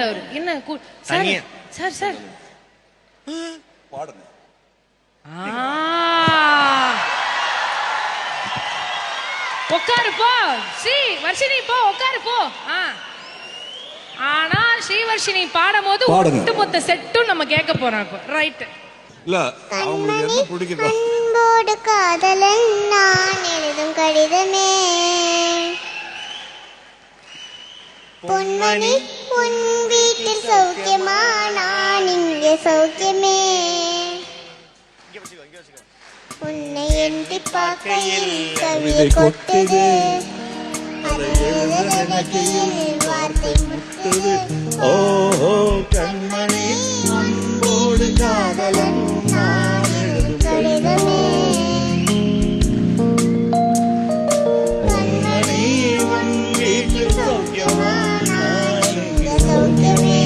கூப்பிடுறாரு அவரு. என்ன சார் சார் சார் பாடுங்க. உட்காரு போ ஸ்ரீ வர்ஷினி, போ உட்காரு போ. ஆனா ஸ்ரீவர்ஷினி பாடும் போது ஒட்டுமொத்த செட்டும் நம்ம கேட்க போறோம் இப்போ. ரைட். இல்ல அவங்களுக்கு என்ன பிடிக்குதோ. அன்போடு காதலன் நான் எழுதும் கடிதமே, பொன்மணி உன் வீட்டில் சௌக்கியமா, நான் இங்கே சௌக்கியமே, உன்னை எண்ணி பார்க்கையில் கவிதை கொட்டுது, அதை எழுத நினைக்கையில் வார்த்தை முட்டுது. ஓஹோ கண்மணி அன்போடு காதலன் நான் எழுதும் கடிதமே, கண்மணி உன் வீட்டில் சௌக்கியமா, நான் இங்கே சௌக்கியமே.